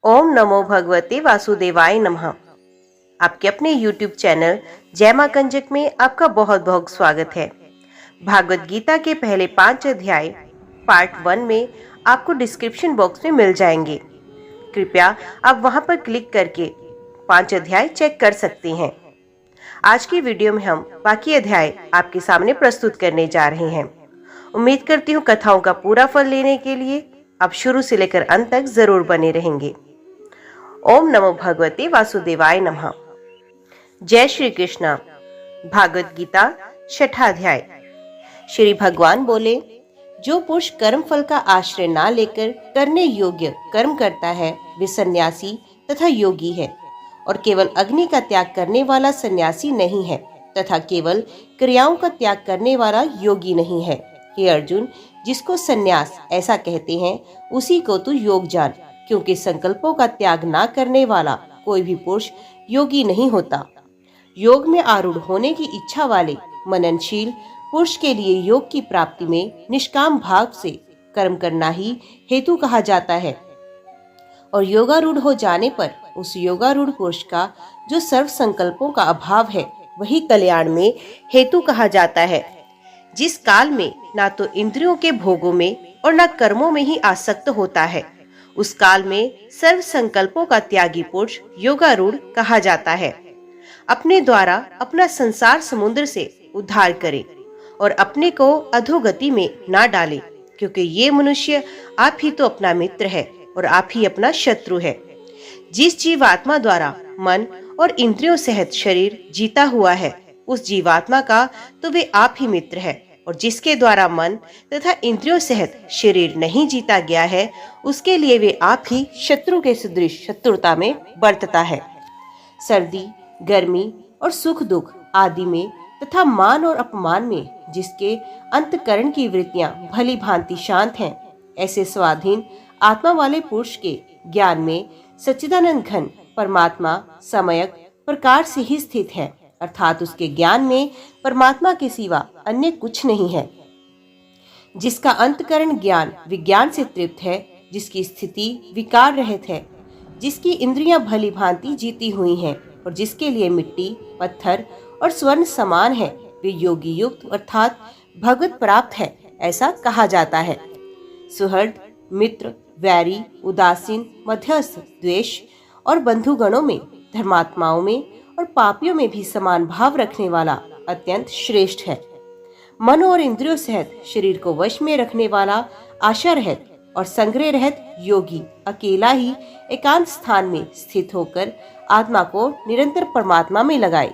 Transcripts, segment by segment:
ओम नमो भगवते वासुदेवाय नमः। आपके अपने YouTube चैनल जय मां कंजक में आपका बहुत बहुत स्वागत है। भागवत गीता के पहले 5 अध्याय पार्ट 1 में आपको डिस्क्रिप्शन बॉक्स में मिल जाएंगे। कृपया आप वहां पर क्लिक करके 5 अध्याय चेक कर सकते हैं। आज की वीडियो में हम बाकी अध्याय आपके सामने प्रस्तुत करने जा रहे हैं। उम्मीद करती हूँ कथाओं का पूरा फल लेने के लिए आप शुरू से लेकर अंत तक जरूर बने रहेंगे। ओम नमो भगवते वासुदेवाय नमः। जय श्री कृष्ण। भागवत गीता 6वां अध्याय। श्री भगवान बोले, जो पुरुष कर्म फल का आश्रय ना लेकर करने योग्य कर्म करता है वे सन्यासी तथा योगी है, और केवल अग्नि का त्याग करने वाला सन्यासी नहीं है तथा केवल क्रियाओं का त्याग करने वाला योगी नहीं है। हे अर्जुन, जिसको सन्यास ऐसा कहते हैं उसी को तू योग जान, क्योंकि संकल्पों का त्याग ना करने वाला कोई भी पुरुष योगी नहीं होता। योग में आरूढ़ होने की इच्छा वाले मननशील पुरुष के लिए योग की प्राप्ति में निष्काम भाव से कर्म करना ही हेतु कहा जाता है, और योगारूढ़ हो जाने पर उस योगारूढ़ पुरुष का जो सर्व संकल्पों का अभाव है वही कल्याण में हेतु कहा जाता है। जिस काल में ना तो इंद्रियों के भोगों में और ना कर्मों में ही आसक्त होता है, उस काल में सर्व संकल्पों का त्यागी पुरुष योगारूढ़ कहा जाता है। अपने द्वारा अपना संसार समुद्र से उद्धार करे और अपने को अधोगति में ना डाले, क्योंकि ये मनुष्य आप ही तो अपना मित्र है और आप ही अपना शत्रु है। जिस जीवात्मा द्वारा मन और इंद्रियों सहित शरीर जीता हुआ है उस जीवात्मा का तो वे आप ही मित्र है, और जिसके द्वारा मन तथा इंद्रियों सहित शरीर नहीं जीता गया है उसके लिए वे आप ही शत्रु के सदृश शत्रुता में बरतता है। सर्दी, गर्मी और सुख दुख आदि में तथा मान और अपमान में जिसके अंतकरण की वृत्तियां भली भांति शांत हैं, ऐसे स्वाधीन आत्मा वाले पुरुष के ज्ञान में सच्चिदानंद घन परमात्मा समयक प्रकार से ही स्थित है, अर्थात उसके ज्ञान में परमात्मा के सिवा अन्य कुछ नहीं है। जिसका अंतकरण ज्ञान विज्ञान से तृप्त है, जिसकी स्थिति विकार रहित है, जिसकी इंद्रियां भली भांति जीती हुई हैं और जिसके लिए मिट्टी, पत्थर और स्वर्ण समान है, वे योगी युक्त अर्थात भगवत प्राप्त है, ऐसा कहा जाता है। सुहृद, मित्र, वैरी, उदासीन, मध्यस्थ, द्वेष और बंधुगणों में, धर्मात्माओं में और पापियों में भी समान भाव रखने वाला अत्यंत श्रेष्ठ है। मन और इंद्रियों सहित शरीर को वश में रखने वाला आशा रहित और संग्रह रहित योगी अकेला ही एकांत स्थान में स्थित होकर आत्मा को निरंतर परमात्मा में लगाए।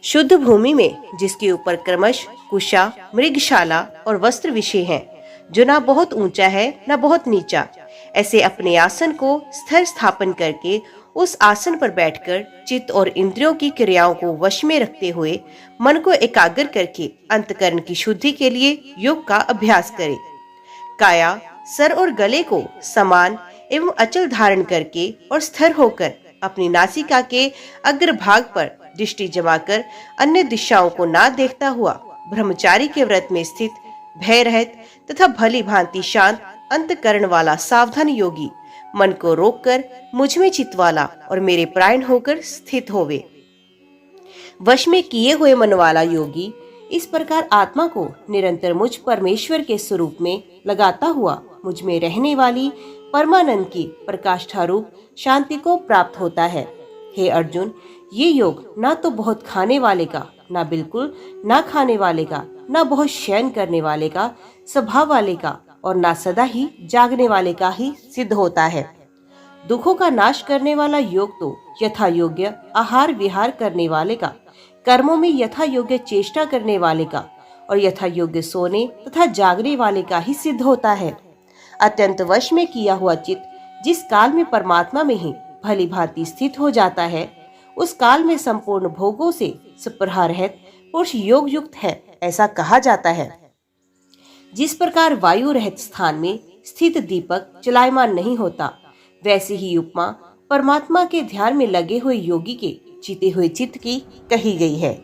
शुद्ध भूमि में जिसके ऊपर क्रमश कुशा, मृगशाला और वस्त्र विषय हैं, जो ना बहुत ऊंचा है ना बहुत नीचा, ऐसे अपने आसन को स्थिर स्थापन करके उस आसन पर बैठकर चित्त और इंद्रियों की क्रियाओं को वश में रखते हुए मन को एकाग्र करके अंतकरण की शुद्धि के लिए योग का अभ्यास करे। काया, सर और गले को समान एवं अचल धारण करके और स्थिर होकर अपनी नासिका के अग्रभाग पर दृष्टि जमाकर अन्य दिशाओं को ना देखता हुआ ब्रह्मचारी के व्रत में स्थित भय रहित तथा भली भांति शांत अंतकरण वाला सावधान योगी मन को रोककर मुझ में चित्त वाला और मेरे प्राण होकर स्थित होवे। वश में किए हुए मन वाला योगी इस प्रकार आत्मा को निरंतर मुझ परमेश्वर के स्वरूप में लगाता हुआ मुझ में रहने वाली परमानंद की प्रकाष्ठा रूप शांति को प्राप्त होता है। हे अर्जुन, ये योग ना तो बहुत खाने वाले का, ना बिल्कुल ना खाने वाले का, ना बहुत शयन करने वाले का, स्वभाव वाले का और ना सदा ही जागने वाले का ही सिद्ध होता है। दुखों का नाश करने वाला योग तो यथा योग्य आहार विहार करने वाले का, कर्मों में यथा योग्य चेष्टा करने वाले का और यथा योग्य सोने तथा जागने वाले का ही सिद्ध होता है। अत्यंत वश में किया हुआ चित्त जिस काल में परमात्मा में ही भली भांति स्थित हो जाता है, उस काल में संपूर्ण भोगों से स्पृहा रहित पुरुष योग युक्त है, ऐसा कहा जाता है। जिस प्रकार वायु रहित स्थान में स्थित दीपक चलायमान नहीं होता, वैसे ही उपमा परमात्मा के ध्यान में लगे हुए योगी के जीते हुए चित्त की कही गई है।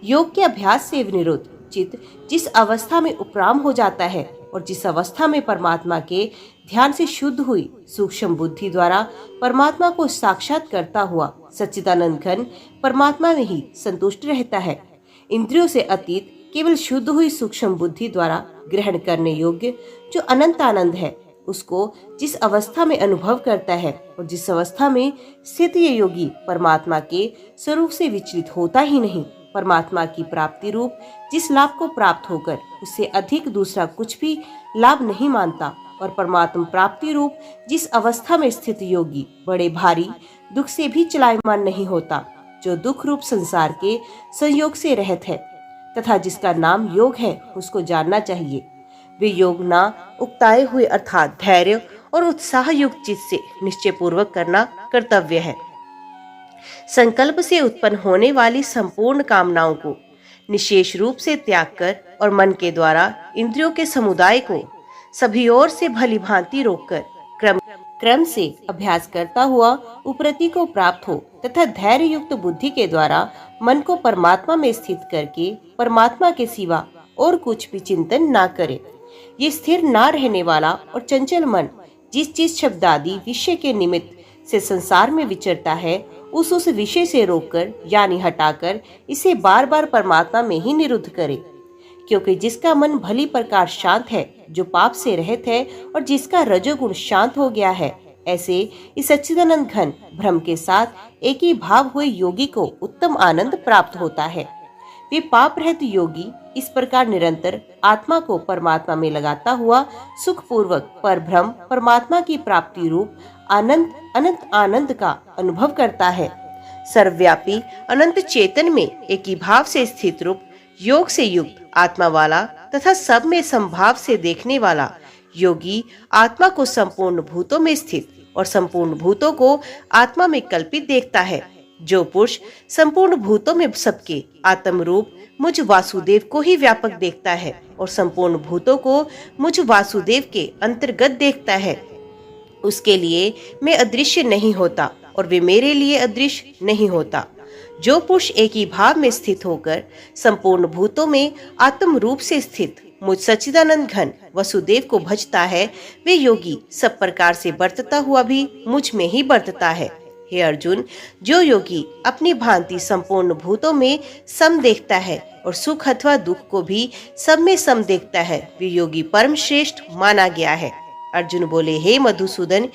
योग के अभ्यास से विनिरुद्ध चित्त जिस अवस्था में उपराम हो जाता है, और जिस अवस्था में परमात्मा के ध्यान से शुद्ध हुई सूक्ष्म बुद्धि द्वारा परमात्मा को साक्षात करता हुआ सच्चिदानंद घन परमात्मा में ही संतुष्ट रहता है। इंद्रियों से अतीत केवल शुद्ध हुई सूक्ष्म बुद्धि द्वारा ग्रहण करने योग्य जो अनंत आनंद है, उसको जिस अवस्था में अनुभव करता है और जिस अवस्था में स्थित ये योगी परमात्मा के स्वरूप से विचलित होता ही नहीं, परमात्मा की प्राप्ति रूप जिस लाभ को प्राप्त होकर उससे अधिक दूसरा कुछ भी लाभ नहीं मानता, और परमात्मा प्राप्ति रूप जिस अवस्था में स्थित योगी बड़े भारी दुख से भी चलायमान नहीं होता, जो दुख रूप संसार के संयोग से रहित है तथा जिसका नाम योग है, उसको जानना चाहिए। वे योग ना उकताए हुए अर्थात धैर्य और उत्साह युक्त चित्त से निश्चय पूर्वक करना कर्तव्य है। संकल्प से उत्पन्न होने वाली संपूर्ण कामनाओं को निशेष रूप से त्याग कर और मन के द्वारा इंद्रियों के समुदाय को सभी ओर से भली भांति रोककर क्रम से अभ्यास करता हुआ उपरति को प्राप्त हो तथा धैर्य युक्त बुद्धि के द्वारा मन को परमात्मा में स्थित करके परमात्मा के सिवा और कुछ भी चिंतन ना करे। ये स्थिर ना रहने वाला और चंचल मन जिस चीज शब्द आदि विषय के निमित्त से संसार में विचरता है, उस विषय से रोककर यानी हटाकर इसे बार बार परमात्मा में ही निरुद्ध करे। क्योंकि जिसका मन भली प्रकार शांत है, जो पाप से रहित है और जिसका रजोगुण शांत हो गया है, ऐसे इस सच्चिदानंद घन ब्रह्म के साथ एक ही भाव हुए योगी को उत्तम आनंद प्राप्त होता है। वे पाप रहित योगी इस प्रकार निरंतर आत्मा को परमात्मा में लगाता हुआ सुख पूर्वक पर ब्रह्म परमात्मा की प्राप्ति रूप आनंद अनंत आनंद का अनुभव करता है। सर्वव्यापी अनंत चेतन में एक ही भाव से स्थित रूप योग से युक्त आत्मा वाला तथा सब में संभाव से देखने वाला योगी आत्मा को संपूर्ण भूतों में स्थित और संपूर्ण भूतों को आत्मा में कल्पित देखता है। जो पुरुष संपूर्ण भूतों में सबके आत्म रूप मुझ वासुदेव को ही व्यापक देखता है और संपूर्ण भूतों को मुझ वासुदेव के अंतर्गत देखता है, उसके लिए मैं अदृश्य नहीं होता और वे मेरे लिए अदृश्य नहीं होता। जो पुरुष एक ही भाव में स्थित होकर संपूर्ण भूतों में आत्म रूप से स्थित मुझ सच्चिदानंद घन वसुदेव को भजता है, वे योगी सब प्रकार से बरतता हुआ भी मुझ में ही बरतता है। हे अर्जुन, जो योगी अपनी भांति संपूर्ण भूतों में सम देखता है और सुख अथवा दुख को भी सब में सम देखता है, वे योगी परम श्रेष्ठ माना गया है। अर्जुन बोले, हे मधुसूदन,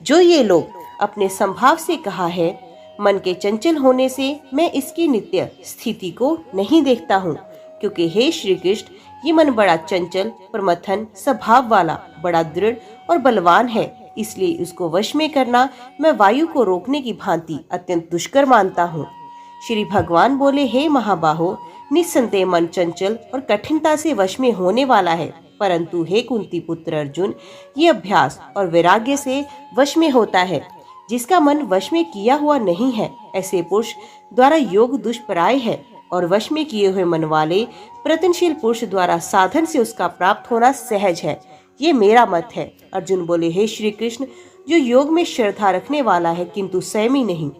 जो ये लोग अपने संभाव से कहा है, मन के चंचल होने से मैं इसकी नित्य स्थिति को नहीं देखता हूँ, क्योंकि हे श्री कृष्ण, ये मन बड़ा चंचल प्रमथन स्वभाव वाला बड़ा दृढ़ और बलवान है, इसलिए उसको वश में करना मैं वायु को रोकने की भांति अत्यंत दुष्कर मानता हूँ। श्री भगवान बोले, हे महाबाहो, निस्संदेह मन चंचल और कठिनता से वश में होने वाला है, परंतु हे कुंती पुत्र अर्जुन, ये अभ्यास और वैराग्य से वश में होता है। जिसका मन वश में किया हुआ नहीं है, ऐसे पुरुष द्वारा योग दुष्पराय है, और वश में किए हुए मन वाले प्रयत्नशील पुरुष द्वारा साधन से उसका प्राप्त होना सहज है। ये मेरा मत है। अर्जुन बोले, हे श्री कृष्ण, जो योग में श्रद्धा रखने वाला है किंतु संयमी नहीं,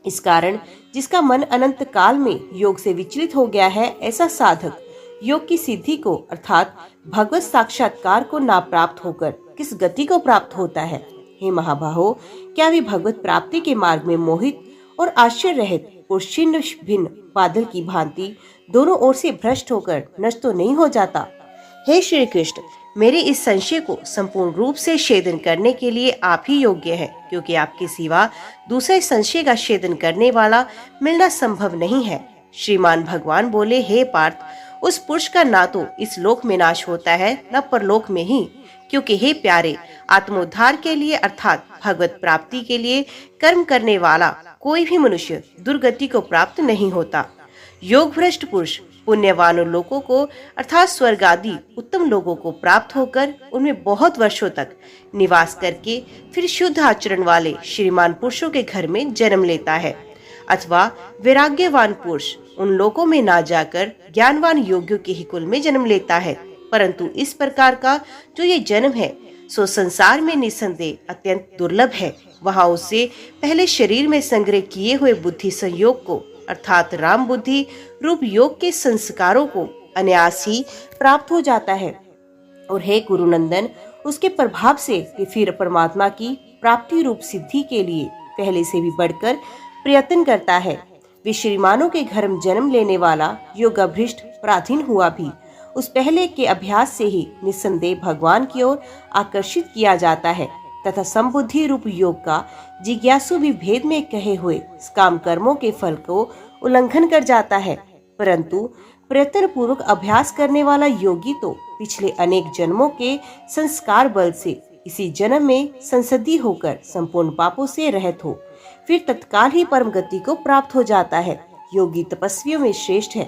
इस कारण जिसका मन अनंत काल में योग से विचलित हो गया है, ऐसा साधक योग की सिद्धि को अर्थात भगवत साक्षात्कार को ना प्राप्त होकर किस गति को प्राप्त होता है। हे महाबाहो, क्या वे भगवत प्राप्ति के मार्ग में मोहित और आश्चर्य रहित और छिन्न भिन्न बादल की भांति दोनों ओर से भ्रष्ट होकर नष्ट तो नहीं हो जाता। हे श्री कृष्ण, मेरे इस संशय को संपूर्ण रूप से छेदन करने के लिए आप ही योग्य हैं, क्योंकि आपके सिवा दूसरे संशय का छेदन करने वाला मिलना संभव नहीं है। श्रीमान भगवान बोले, हे पार्थ, उस पुरुष का ना तो इस लोक में नाश होता है न परलोक में ही, क्योंकि हे प्यारे, आत्मोद्धार के लिए अर्थात भगवत प्राप्ति के लिए कर्म करने वाला कोई भी मनुष्य दुर्गति को प्राप्त नहीं होता। योग भ्रष्ट पुरुष पुण्यवानों लोगों को अर्थात स्वर्ग आदि उत्तम लोगों को प्राप्त होकर उनमें बहुत वर्षों तक निवास करके फिर शुद्ध आचरण वाले श्रीमान पुरुषों के घर में जन्म लेता है, अथवा वैराग्यवान पुरुष उन लोगों में ना जाकर ज्ञानवान योगियों के ही कुल में जन्म लेता है। परंतु इस प्रकार का जो ये जन्म है, सो संसार में निसंदेह अत्यंत दुर्लभ है। वहाँ उससे पहले शरीर में संग्रह किए हुए बुद्धि संयोग को अर्थात राम बुद्धि रूप योग के संस्कारों को अनायास ही प्राप्त हो जाता है। और हे गुरुनंदन, उसके प्रभाव से वे फिर परमात्मा की प्राप्ति रूप सिद्धि के लिए पहले से भी बढ़कर प्रयत्न करता है। वे श्रीमानों के घर में जन्म लेने वाला योगाभ्रष्ट पराधीन हुआ भी उस पहले के अभ्यास से ही निस्संदेह भगवान की ओर आकर्षित किया जाता है तथा संबुद्धि रूप योग का जिज्ञासु भी भेद में कहे हुए काम कर्मों के फल को उल्लंघन कर जाता है। परंतु प्रयत्न पूर्वक अभ्यास करने वाला योगी तो पिछले अनेक जन्मों के संस्कार बल से इसी जन्म में संसदी होकर संपूर्ण पापों से रहित हो फिर तत्काल ही परम गति को प्राप्त हो जाता है। योगी तपस्वियों में श्रेष्ठ है,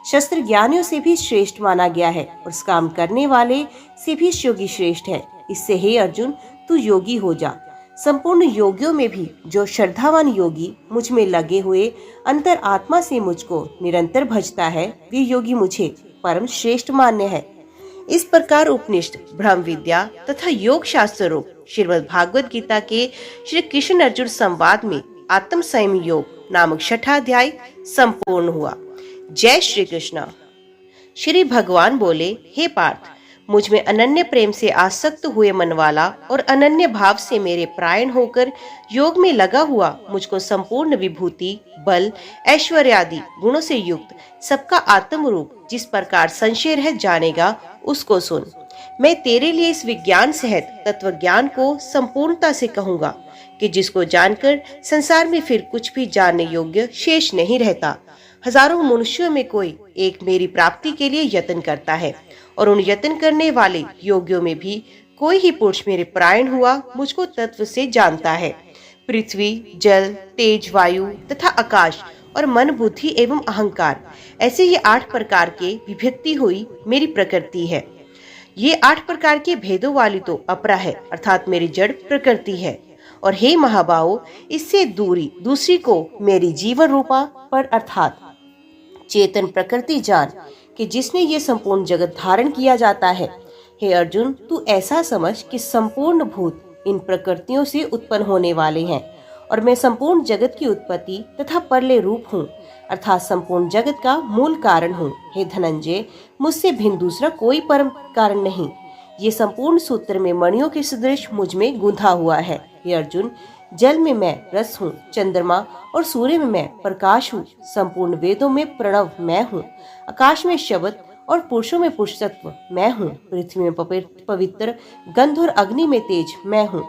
शस्त्र ज्ञानियों से भी श्रेष्ठ माना गया है और काम करने वाले से भी योगी श्रेष्ठ है। इससे हे अर्जुन, तू योगी हो जा। संपूर्ण योगियों में भी जो श्रद्धावान योगी मुझ में लगे हुए अंतर आत्मा से मुझको निरंतर भजता है, वे योगी मुझे परम श्रेष्ठ मान्य है। इस प्रकार उपनिषद, ब्रह्म विद्या तथा योग शास्त्र रूप श्रीमद् भागवत गीता के श्री कृष्ण अर्जुन संवाद में आत्म संयम योग नामक छठा अध्याय संपूर्ण हुआ। जय श्री कृष्ण। श्री भगवान बोले, हे पार्थ, मुझ में अनन्य प्रेम से आसक्त हुए मन वाला और अनन्य भाव से मेरे प्रायण होकर योग में लगा हुआ मुझको संपूर्ण विभूति, बल, ऐश्वर्य आदि गुणों से युक्त सबका आत्म रूप जिस प्रकार संशय रह जानेगा उसको सुन। मैं तेरे लिए इस विज्ञान सहित तत्व ज्ञान को संपूर्णता से कहूँगा कि जिसको जानकर संसार में फिर कुछ भी जानने योग्य शेष नहीं रहता। हजारों मनुष्यों में कोई एक मेरी प्राप्ति के लिए यत्न करता है और उन यत्न करने वाले योगियों में भी कोई ही पुरुष मेरे प्रायण हुआ मुझको तत्व से जानता है। पृथ्वी, जल, तेज, वायु तथा आकाश और मन, बुद्धि एवं अहंकार, ऐसे ये 8 प्रकार के विभक्ति हुई मेरी प्रकृति है। ये 8 प्रकार के भेदों वाली तो अपरा है, अर्थात मेरी जड़ प्रकृति है। और हे महाबाहो, इससे दूसरी को मेरी जीवन रूपा पर अर्थात चेतन प्रकृति जान कि जिसने ये संपूर्ण जगत धारण किया जाता है। हे अर्जुन, तू ऐसा समझ कि संपूर्ण भूत इन प्रकृतियों से उत्पन्न होने वाले हैं और मैं संपूर्ण जगत की उत्पत्ति तथा परले रूप हूँ, अर्थात संपूर्ण जगत का मूल कारण हूँ। हे धनंजय, मुझसे भिन्न दूसरा कोई परम कारण नहीं। ये संपूर्ण सूत्र में मणियों के सदृश मुझ में गुंथा हुआ है। हे अर्जुन, जल में मैं रस हूँ, चंद्रमा और सूर्य में मैं प्रकाश हूँ, संपूर्ण वेदों में प्रणव मैं हूँ, आकाश में शब्द और पुरुषों में पुरुष तत्व मैं हूँ, पृथ्वी में पवित्र गंध और अग्नि में तेज मैं हूँ,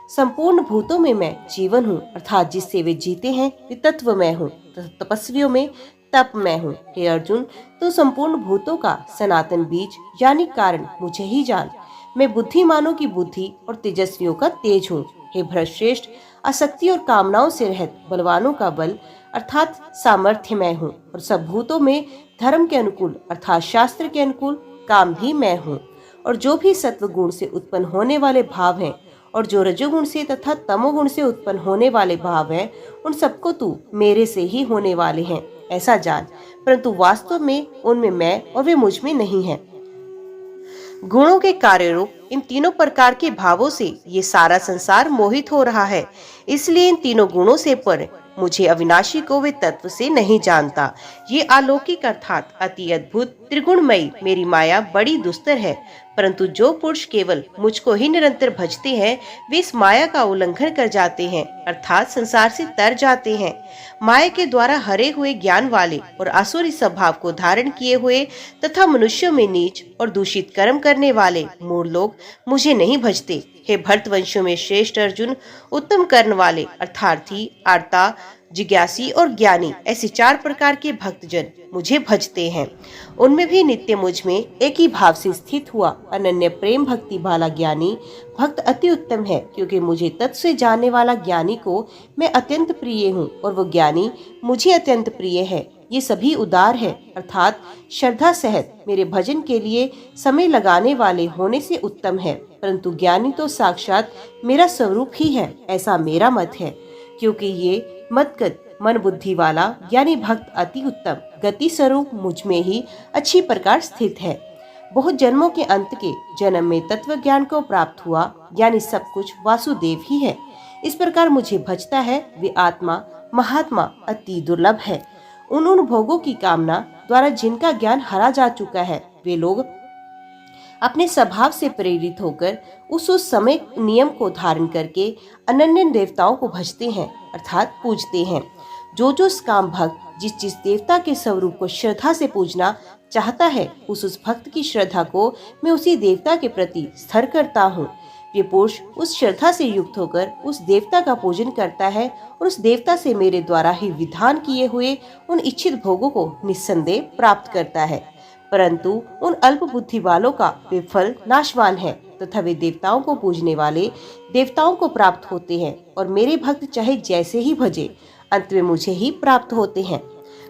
संपूर्ण भूतों में मैं जीवन हूँ, अर्थात जिससे वे जीते हैं वे तत्व मैं हूँ, तपस्वियों में तप मैं हूँ। हे अर्जुन, तो संपूर्ण भूतों का सनातन बीज यानी कारण मुझे ही जान। मैं बुद्धिमानों की बुद्धि और तेजस्वियों का तेज हूँ। हे भ्रष्टश्रेष्ठ, आसक्ति और कामनाओं से रहित बलवानों का बल अर्थात सामर्थ्य मैं हूँ और सब भूतों में धर्म के अनुकूल अर्थात शास्त्र के अनुकूल काम भी मैं हूँ। और जो भी सत्व गुण से उत्पन्न होने वाले भाव हैं और जो रजोगुण से तथा तमोगुण से उत्पन्न होने वाले भाव हैं, उन सबको तू मेरे से ही होने वाले हैं ऐसा जान, परंतु वास्तव में उनमें मैं और वे मुझ में नहीं है। गुणों के कार्य रूप इन तीनों प्रकार के भावों से ये सारा संसार मोहित हो रहा है। इसलिए इन तीनों गुणों से पर मुझे अविनाशी को वे तत्व से नहीं जानता। ये अलौकिक अर्थात अति अद्भुत त्रिगुणमयी मेरी माया बड़ी दुस्तर है, परंतु जो पुरुष केवल मुझको ही निरंतर भजते हैं वे इस माया का उल्लंघन कर जाते हैं, अर्थात संसार से तर जाते हैं। माया के द्वारा हरे हुए ज्ञान वाले और आसुरी स्वभाव को धारण किए हुए तथा मनुष्यों में नीच और दूषित कर्म करने वाले मूढ़ लोग मुझे नहीं भजते। हे भरतवंशियों में श्रेष्ठ अर्जुन, उत्तम कर्ण वाले अर्थार्थी, आर्ता, जिज्ञासी और ज्ञानी ऐसे 4 प्रकार के भक्तजन मुझे भजते हैं। उनमें भी नित्य मुझ में एक ही भाव से स्थित हुआ अनन्य प्रेम भक्ति वाला ज्ञानी भक्त अति उत्तम है, क्योंकि मुझे तत्व से जानने वाला ज्ञानी को मैं अत्यंत प्रिय हूँ और वो ज्ञानी मुझे अत्यंत प्रिय है। ये सभी उदार है, अर्थात श्रद्धा सहित मेरे भजन के लिए समय लगाने वाले होने से उत्तम है, परंतु ज्ञानी तो साक्षात मेरा स्वरूप ही है ऐसा मेरा मत है। क्योंकि ये मतगत मन बुद्धि वाला यानी भक्त अति उत्तम गति स्वरूप मुझ में ही अच्छी प्रकार स्थित है। बहुत जन्मों के अंत के जन्म में तत्व ज्ञान को प्राप्त हुआ, यानी सब कुछ वासुदेव ही है। इस प्रकार मुझे भजता है वे आत्मा महात्मा अति दुर्लभ है। उन भोगों की कामना द्वारा जिनका ज्ञान हरा जा चुका है वे लोग अपने स्वभाव से प्रेरित होकर उस समय नियम को धारण करके अनन्य देवताओं को भजते हैं अर्थात पूजते हैं। जो काम भक्त जिस देवता के स्वरूप को श्रद्धा से पूजना चाहता है, उस भक्त की श्रद्धा को मैं उसी देवता के प्रति स्थिर करता हूँ। ये पुरुष उस श्रद्धा से युक्त होकर उस देवता का पूजन करता है और उस देवता से मेरे द्वारा ही विधान किए हुए उन इच्छित भोगों को निस्संदेह प्राप्त करता है। परंतु उन अल्प बुद्धि वालों का विफल नाशवान है तथा वे देवताओं को पूजने वाले देवताओं को प्राप्त होते हैं और मेरे भक्त चाहे जैसे ही भजे अंत में मुझे ही प्राप्त होते हैं।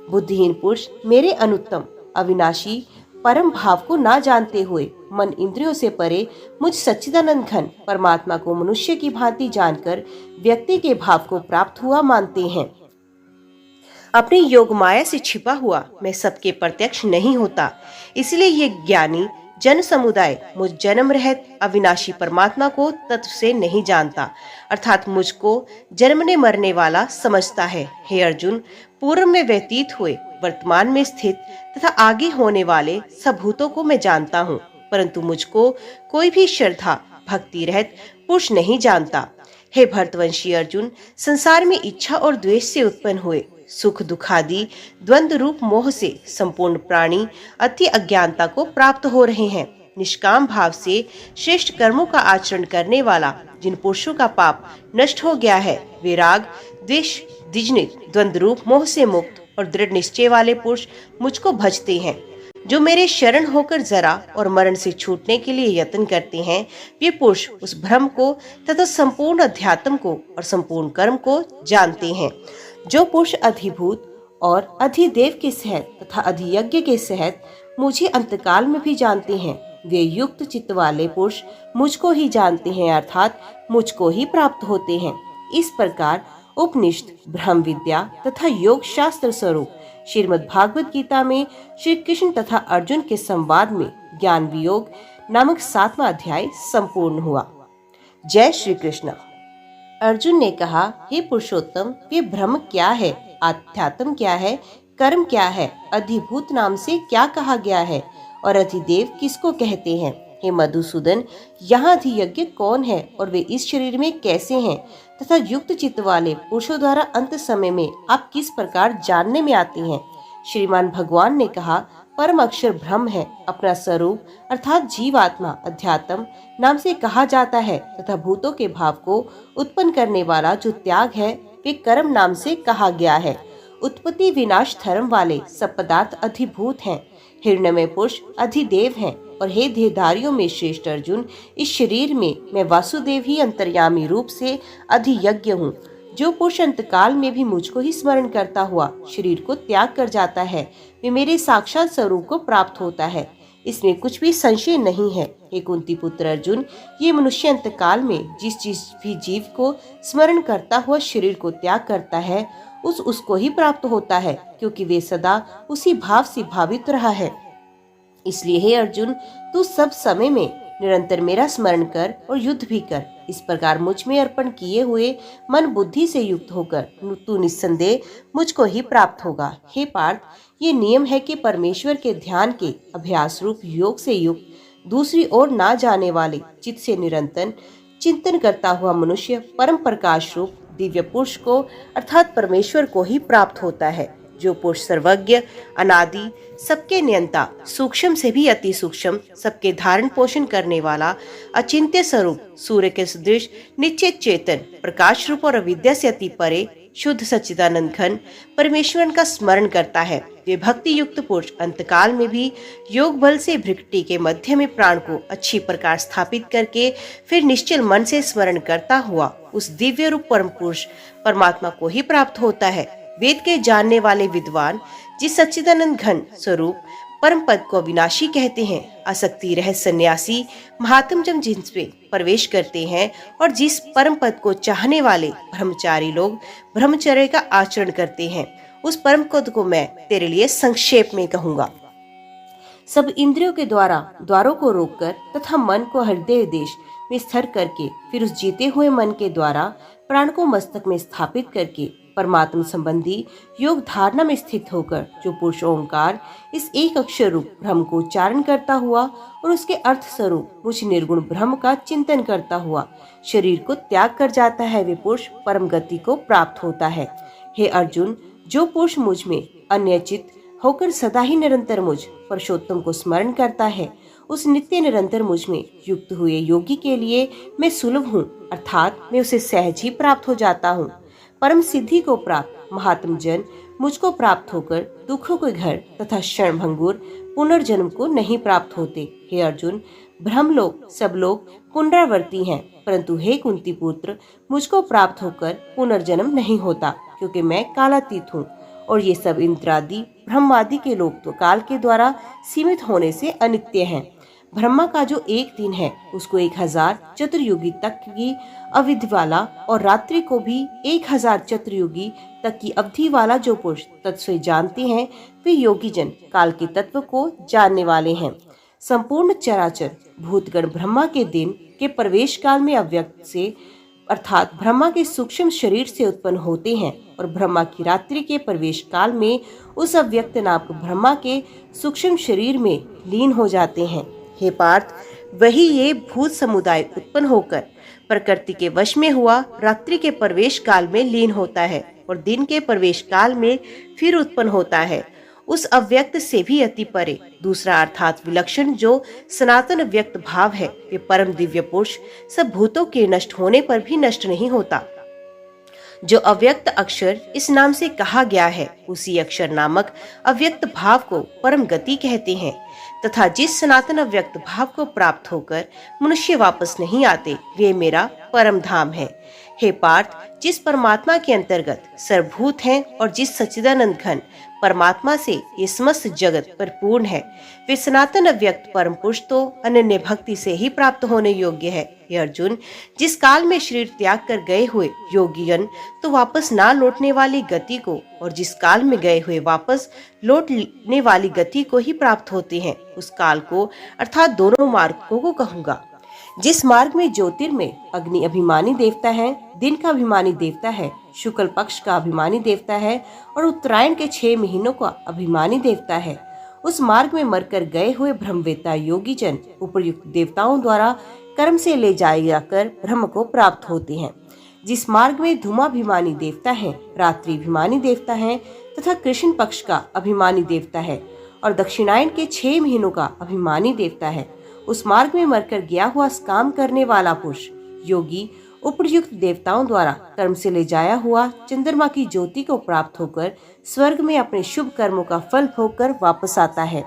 बुद्धिहीन पुरुष मेरे अनुत्तम अविनाशी परम भाव को ना जानते हुए मन इंद्रियों से परे मुझ सच्चिदानंद घन परमात्मा को मनुष्य की भांति जानकर व्यक्ति के भाव को प्राप्त हुआ मानते हैं। अपने योग माया से छिपा हुआ मैं सबके प्रत्यक्ष नहीं होता, इसलिए ये ज्ञानी जन समुदाय मुझ जन्म रहित अविनाशी परमात्मा को तत्व से नहीं जानता, अर्थात मुझको जन्मने मरने वाला समझता है। हे अर्जुन, पूर्व में व्यतीत हुए, वर्तमान में स्थित तथा आगे होने वाले सब भूतों को मैं जानता हूँ, परंतु मुझको कोई भी श्रद्धा भक्ति रहित पुरुष नहीं जानता। हे भरतवंशी अर्जुन, संसार में इच्छा और द्वेष से उत्पन्न हुए सुख दुखादि द्वंद्व रूप मोह से संपूर्ण प्राणी अति अज्ञानता को प्राप्त हो रहे हैं। निष्काम भाव से श्रेष्ठ कर्मों का आचरण करने वाला जिन पुरुषों का पाप नष्ट हो गया है, वे राग द्वेष द्विजनित द्वंद्व रूप मोह से मुक्त और दृढ़ निश्चय वाले पुरुष मुझको भजते हैं। जो मेरे शरण होकर जरा और मरण से छूटने के लिए यत्न करते हैं, वे पुरुष उस भ्रम को तथा संपूर्ण अध्यात्म को और संपूर्ण कर्म को जानते हैं। जो पुरुष अधिभूत और अधिदेव के सहित तथा अधियज्ञ के सहित मुझे अंतकाल में भी जानते हैं, वे युक्त चित्त वाले पुरुष मुझको ही जानते हैं, अर्थात मुझको ही प्राप्त होते हैं। इस प्रकार उपनिषद ब्रह्म विद्या तथा योग शास्त्र स्वरूप श्रीमद् भागवत गीता में श्री कृष्ण तथा अर्जुन के संवाद में ज्ञान वियोग नामक 7वां अध्याय संपूर्ण हुआ। जय श्री कृष्ण। अर्जुन ने कहा, हे पुरुषोत्तम, ये ब्रह्म क्या है, आध्यात्म क्या है, कर्म क्या है, अधिभूत नाम से क्या कहा गया है और अधिदेव किसको कहते हैं? हे मधुसूदन, यहाँ अधियज्ञ कौन है और वे इस शरीर में कैसे हैं तथा युक्त चित्त वाले पुरुषों द्वारा अंत समय में आप किस प्रकार जानने में आते हैं? श्रीमान भगवान ने कहा, परम अक्षर ब्रह्म है, अपना स्वरूप अर्थात जीवात्मा अध्यात्म नाम से कहा जाता है तथा भूतों के भाव को उत्पन्न करने वाला जो त्याग है वे कर्म नाम से कहा गया है। उत्पत्ति विनाश धर्म वाले सब पदार्थ अधिभूत हैं, हिरण्यमय पुरुष अधिदेव हैं और हे देहधारियों में श्रेष्ठ अर्जुन, इस शरीर में मैं वासुदेव ही अंतर्यामी रूप से अधियज्ञ हूँ। जो पुरुष अंतकाल में भी मुझको ही स्मरण करता हुआ शरीर को त्याग कर जाता है, वे मेरे साक्षात स्वरूप को प्राप्त होता है, इसमें कुछ भी संशय नहीं है। हे कुंती पुत्र अर्जुन, ये मनुष्य अंतकाल में जिस भी जीव को स्मरण करता हुआ शरीर को त्याग करता है, उसको ही प्राप्त होता है, क्योंकि वे सदा उसी भाव से भावित रहा है। इसलिए हे अर्जुन, तू सब समय में निरंतर मेरा स्मरण कर और युद्ध भी कर। इस प्रकार मुझ में अर्पण किए हुए मन बुद्धि से युक्त होकर तू निस्संदेह मुझको ही प्राप्त होगा। हे पार्थ, ये नियम है कि परमेश्वर के ध्यान के अभ्यास रूप योग से युक्त दूसरी ओर ना जाने वाले चित्त से निरंतर चिंतन करता हुआ मनुष्य परम प्रकाश रूप दिव्य पुरुष को अर्थात परमेश्वर को ही प्राप्त होता है। जो पुरुष सर्वज्ञ अनादि सबके नियंता सूक्ष्म से भी अति सूक्ष्म सबके धारण पोषण करने वाला अचिंत्य स्वरूप सूर्य के सदृश निश्चित चेतन प्रकाश रूप और अविद्या से अति परे शुद्ध सच्चिदानंद घन परमेश्वर का स्मरण करता है, वे भक्ति युक्त पुरुष अंतकाल में भी योग बल से भृकुटी के मध्य में प्राण को अच्छी प्रकार स्थापित करके फिर निश्चल मन से स्मरण करता हुआ उस दिव्य रूप परम पुरुष परमात्मा को ही प्राप्त होता है। वेद के जानने वाले विद्वान जिस सच्चिदानंद घन स्वरूप परम पद को अविनाशी कहते हैं, आसक्ति रह सन्यासी महात्म जन जिनपे प्रवेश करते हैं और जिस परम पद को चाहने वाले ब्रह्मचारी लोग ब्रह्मचर्य का आचरण करते हैं, उस परम पद को मैं तेरे लिए संक्षेप में कहूंगा। सब इंद्रियों के द्वारों को रोककर तथा मन को हृदय देश में स्थिर करके फिर उस जीते हुए मन के द्वारा प्राण को मस्तक में स्थापित करके परमात्मा संबंधी योग धारणा में स्थित होकर जो पुरुष ओंकार इस एक अक्षर रूप ब्रह्म को उच्चारण करता हुआ और उसके अर्थ स्वरूप मुझ निर्गुण ब्रह्म का चिंतन करता हुआ शरीर को त्याग कर जाता है, वे पुरुष परम गति को प्राप्त होता है। हे अर्जुन, जो पुरुष मुझ में अन्यचित होकर सदा ही निरंतर मुझ पुरुषोत्तम को स्मरण करता है, उस नित्य निरंतर मुझ में युक्त हुए योगी के लिए मैं सुलभ हूँ, अर्थात मैं उसे सहज ही प्राप्त हो जाता हूँ। परम सिद्धि को प्राप्त महात्म जन मुझको प्राप्त होकर दुखों के घर तथा क्षणभंगुर पुनर्जन्म को नहीं प्राप्त होते। हे अर्जुन, ब्रह्म लोग सब लोग पुनरावर्ती हैं, परंतु हे कुंती पुत्र, मुझको प्राप्त होकर पुनर्जन्म नहीं होता, क्योंकि मैं कालातीत हूँ और ये सब इंद्रादि ब्रह्मादि के लोग तो काल के द्वारा सीमित होने से अनित्य हैं। ब्रह्मा का जो एक दिन है उसको 1000 चतुर्युगी तक की अवधि वाला और रात्रि को भी 1000 चतुर्युगी तक की अवधि वाला जो पुरुष तत्व जानते हैं, वे योगी जन काल के तत्व को जानने वाले हैं। संपूर्ण चराचर भूतगण ब्रह्मा के दिन के प्रवेश काल में अव्यक्त से अर्थात ब्रह्मा के सूक्ष्म शरीर से उत्पन्न होते हैं और ब्रह्मा की रात्रि के प्रवेश काल में उस अव्यक्त नामक ब्रह्मा के सूक्ष्म शरीर में लीन हो जाते हैं। हे पार्थ, वही ये भूत समुदाय उत्पन्न होकर प्रकृति के वश में हुआ रात्रि के प्रवेश काल में लीन होता है और दिन के प्रवेश काल में फिर उत्पन्न होता है। उस अव्यक्त से भी अति परे दूसरा अर्थात विलक्षण जो सनातन व्यक्त भाव है, वे परम दिव्य पुरुष सब भूतों के नष्ट होने पर भी नष्ट नहीं होता। जो अव्यक्त अक्षर इस नाम से कहा गया है, उसी अक्षर नामक अव्यक्त भाव को परम गति कहते हैं तथा जिस सनातन अव्यक्त भाव को प्राप्त होकर मनुष्य वापस नहीं आते, वे मेरा परम धाम है। हे पार्थ, जिस परमात्मा के अंतर्गत सर्वभूत हैं और जिस सच्चिदानंद घन परमात्मा से ये समस्त जगत परिपूर्ण है, वे सनातन अव्यक्त परम पुरुष तो अनन्य भक्ति से ही प्राप्त होने योग्य है। हे अर्जुन, जिस काल में शरीर त्याग कर गए हुए योगीगण तो वापस ना लौटने वाली गति को और जिस काल में गए हुए वापस लौटने वाली गति को ही प्राप्त होते हैं, उस काल को अर्थात दोनों मार्गों को कहूँगा। जिस मार्ग में ज्योतिर्मय अग्नि अभिमानी देवता है, दिन का अभिमानी देवता है, शुक्ल पक्ष का अभिमानी देवता है और उत्तरायण के 6 महीनों का अभिमानी देवता है, उस मार्ग में मरकर गए हुए ब्रह्मवेत्ता योगी जन उपयुक्त देवताओं द्वारा कर्म से ले जाए जाकर ब्रह्म को प्राप्त होते हैं। जिस मार्ग में धूमाभिमानी देवता है, रात्रि अभिमानी देवता है तथा कृष्ण पक्ष का अभिमानी देवता है और दक्षिणायन के 6 महीनों का अभिमानी देवता है, उस मार्ग में मरकर गया हुआ काम करने वाला पुरुष योगी उपयुक्त देवताओं द्वारा कर्म से ले जाया हुआ चंद्रमा की ज्योति को प्राप्त होकर स्वर्ग में अपने शुभ कर्मों का फल भोगकर वापस आता है।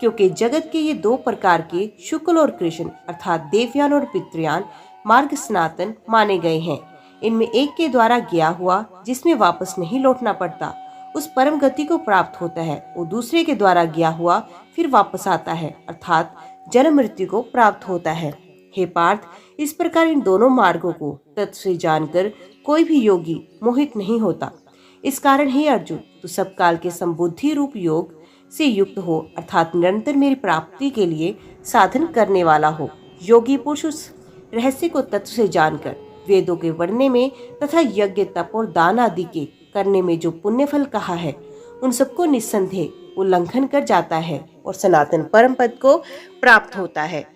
क्योंकि जगत के ये 2 प्रकार के शुक्ल और कृष्ण अर्थात देवयान और पितृयान मार्ग सनातन माने गए हैं। इनमें एक के द्वारा गया हुआ जिसमें वापस नहीं लौटना पड़ता उस परम गति को प्राप्त होता है, और दूसरे के द्वारा गया हुआ फिर वापस आता है अर्थात जन्म मृत्यु को प्राप्त होता है। हे पार्थ, इस प्रकार इन दोनों मार्गों को तत्व से जानकर कोई भी योगी मोहित नहीं होता। इस कारण हे अर्जुन, तू सब काल के संबुद्धि रूप योग से युक्त हो अर्थात निरंतर मेरी प्राप्ति के लिए साधन करने वाला हो। योगी पुरुष उस रहस्य को तत्व से जानकर वेदों के पढ़ने में तथा यज्ञ तप और दान आदि के करने में जो पुण्य फल कहा है, उन सबको निस्संदेह उल्लंघन कर जाता है और सनातन परम पद को प्राप्त होता है।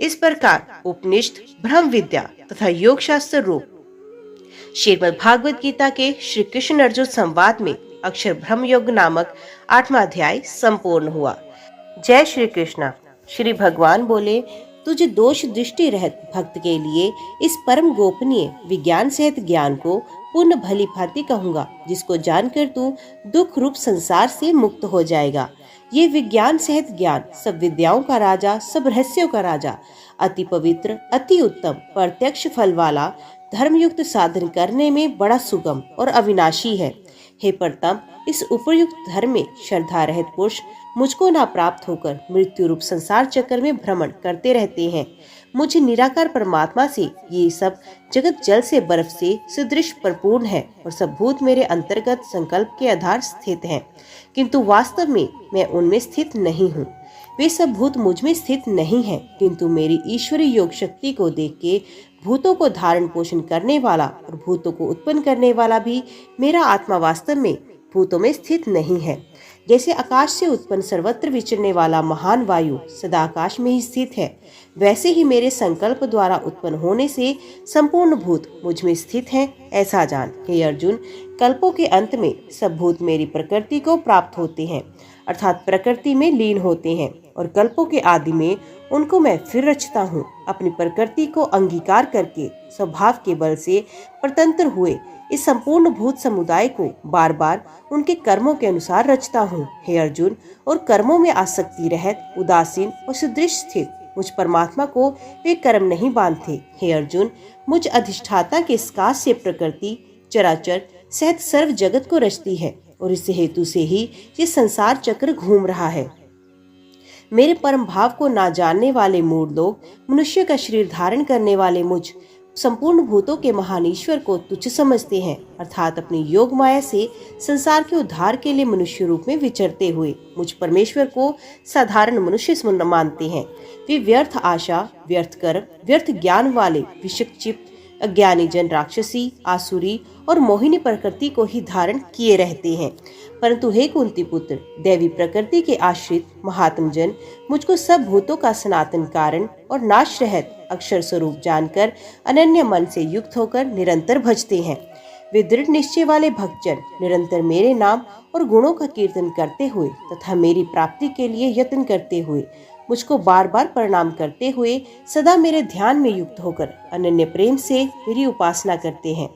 इस प्रकार उपनिषद ब्रह्म विद्या तथा योग शास्त्र रूप श्रीमद् भागवत गीता के श्री कृष्ण अर्जुन संवाद में अक्षर ब्रह्म योग नामक 8वां अध्याय संपूर्ण हुआ। जय श्री कृष्ण। श्री भगवान बोले, तुझे दोष दृष्टि रहित भक्त के लिए इस परम गोपनीय विज्ञान सहित ज्ञान को पूर्ण भली भांति कहूँगा, जिसको जानकर तू दुख रूप संसार से मुक्त हो जाएगा। ये विज्ञान सहित ज्ञान सब विद्याओं का राजा, सब रहस्यों का राजा, अति पवित्र, अति उत्तम, प्रत्यक्ष फल वाला, धर्मयुक्त साधन करने में बड़ा सुगम और अविनाशी है। हे प्रतम, इस उपयुक्त धर्म में श्रद्धा रहित पुरुष मुझको ना प्राप्त होकर मृत्यु रूप संसार चक्र में भ्रमण करते रहते हैं। मुझे निराकार परमात्मा से ये सब जगत जल से बर्फ से सदृश परिपूर्ण है और सब भूत मेरे अंतर्गत संकल्प के आधार स्थित हैं, किंतु वास्तव में मैं उनमें स्थित नहीं हूँ। वे सब भूत मुझ में स्थित नहीं हैं, किंतु मेरी ईश्वरी योग शक्ति को देख के भूतों को धारण पोषण करने वाला और भूतों को उत्पन्न करने वाला भी मेरा आत्मा वास्तव में भूतों में स्थित नहीं है। जैसे आकाश से उत्पन्न सर्वत्र विचरने वाला महान वायु सदा आकाश में ही स्थित है, वैसे ही मेरे संकल्प द्वारा उत्पन्न होने से संपूर्ण भूत मुझ में स्थित हैं, ऐसा जान। हे अर्जुन, कल्पों के अंत में सब भूत मेरी प्रकृति को प्राप्त होते हैं, अर्थात प्रकृति में लीन होते हैं, और कल्पों के आदि में उनको मैं फिर रचता हूँ। अपनी प्रकृति को अंगीकार करके स्वभाव के बल से परतंत्र हुए इस संपूर्ण भूत समुदाय को बार बार उनके कर्मों के अनुसार रचता हूँ। हे अर्जुन, और कर्मों में आसक्ति रहत उदासीन और सुदृढ़ स्थित मुझ परमात्मा को वे कर्म नहीं बांधते। हे अर्जुन, मुझ अधिष्ठाता के स्कास से प्रकृति चराचर सहित सर्व जगत को रचती है, और इस हेतु से ही ये संसार चक्र घूम रहा है। मेरे परम भाव को ना जानने वाले मूढ़ लोग मनुष्य का शरीर धारण करने वाले मुझ संपूर्ण भूतों के महान ईश्वर को तुच्छ समझते हैं, अर्थात अपनी योग माया से संसार के उद्धार के लिए मनुष्य रूप में विचरते हुए मुझ परमेश्वर को साधारण मनुष्य मानते हैं। वे व्यर्थ आशा, व्यर्थ कर्म, व्यर्थ ज्ञान वाले विक्षिप्त अज्ञानी जन राक्षसी, आसुरी और मोहिनी प्रकृति को ही धारण किए रहते हैं। परंतु हे कुंती पुत्र, दैवी प्रकृति के आश्रित महात्म जन मुझको सब भूतों का सनातन कारण और नाश रहित अक्षर स्वरूप जानकर अनन्य मन से युक्त होकर निरंतर भजते हैं। वे दृढ़ निश्चय वाले भक्तजन निरंतर मेरे नाम और गुणों का कीर्तन करते हुए तथा मेरी प्राप्ति के लिए यत्न करते हुए मुझको बार बार प्रणाम करते हुए सदा मेरे ध्यान में युक्त होकर अनन्य प्रेम से मेरी उपासना करते हैं।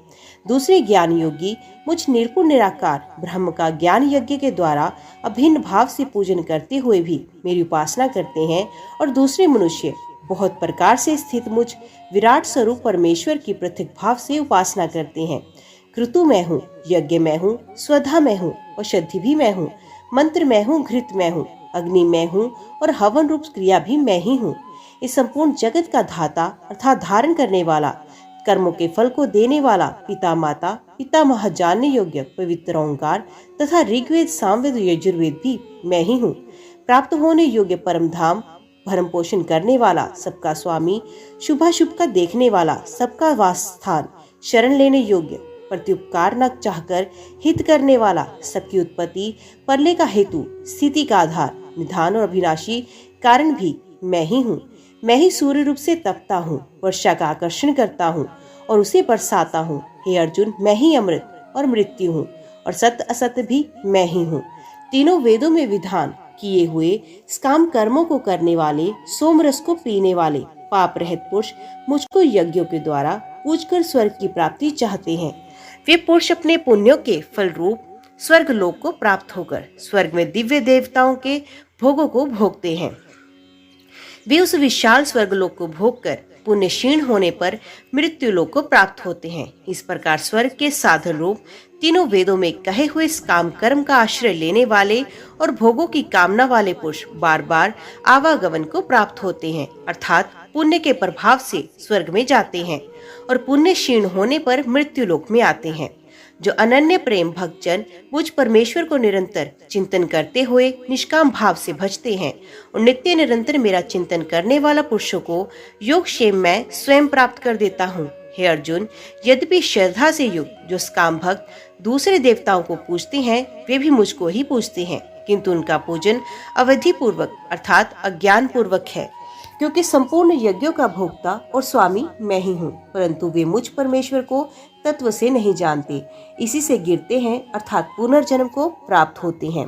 दूसरे ज्ञान योगी मुझ निर्गुण निराकार ब्रह्म का ज्ञान यज्ञ के द्वारा अभिन्न भाव से पूजन करते हुए भी मेरी उपासना करते हैं, और दूसरे मनुष्य बहुत प्रकार से स्थित मुझ विराट स्वरूप परमेश्वर की पृथक भाव से उपासना करते हैं। क्रतु मैं हूँ, यज्ञ मैं हूँ, स्वधा मैं हूँ, औषधि भी मैं हूँ, मंत्र मैं हूँ, घृत मैं हूँ, अग्नि मैं हूँ, और हवन रूप क्रिया भी मैं ही हूँ। इस संपूर्ण जगत का धाता अर्थात धारण करने वाला, कर्मों के फल को देने वाला पिता माता पितामह जानने योग्य पवित्र ओंकार तथा ऋग्वेद सामवेद यजुर्वेद भी मैं ही हूँ। प्राप्त होने योग्य परम धाम, भरण पोषण करने वाला, सबका स्वामी, शुभाशुभ का देखने वाला, सबका वास स्थान, शरण लेने योग्य, प्रत्युपकार न चाहकर हित करने वाला, सबकी उत्पत्ति, परले का हेतु, स्थिति का आधार, निधान और अविनाशी कारण भी मैं ही हूँ। मैं ही सूर्य रूप से तपता हूँ, वर्षा का आकर्षण करता हूँ और उसे बरसाता हूँ। हे अर्जुन, मैं ही अमृत और मृत्यु हूँ, और सत्य असत्य भी मैं ही हूँ। तीनों वेदों में विधान किए हुए काम कर्मों को करने वाले, सोमरस को पीने वाले पाप रहित पुरुष मुझको यज्ञों के द्वारा पूजकर स्वर्ग की प्राप्ति चाहते हैं। वे पुरुष अपने पुण्यों के फल रूप स्वर्ग लोक को प्राप्त होकर स्वर्ग में दिव्य देवताओं के भोगों को भोगते हैं। वे उस विशाल स्वर्ग लोक को भोगकर पुण्य क्षीण होने पर मृत्यु लोक को प्राप्त होते हैं। इस प्रकार स्वर्ग के साधन रूप तीनों वेदों में कहे हुए इस काम कर्म का आश्रय लेने वाले और भोगों की कामना वाले पुरुष बार बार आवागमन को प्राप्त होते हैं, अर्थात पुण्य के प्रभाव से स्वर्ग में जाते हैं और पुण्य क्षीण होने पर मृत्यु लोक में आते हैं। जो अनन्य प्रेम भक्तजन मुझ परमेश्वर को निरंतर चिंतन करते हुए निष्काम भाव से भजते हैं और नित्य निरंतर मेरा चिंतन करने वाला पुरुषों को योग क्षेम मैं स्वयं प्राप्त कर देता हूँ। हे अर्जुन, यद्यपि श्रद्धा से युक्त जो काम भक्त दूसरे देवताओं को पूजते हैं वे भी मुझको ही पूजते हैं, किंतु उनका पूजन अवधि पूर्वक अर्थात अज्ञान पूर्वक है, क्योंकि संपूर्ण यज्ञों का भोक्ता और स्वामी मैं ही हूँ, परंतु वे मुझ परमेश्वर को तत्व से नहीं जानते, इसी से गिरते हैं अर्थात पुनर्जन्म को प्राप्त होते हैं।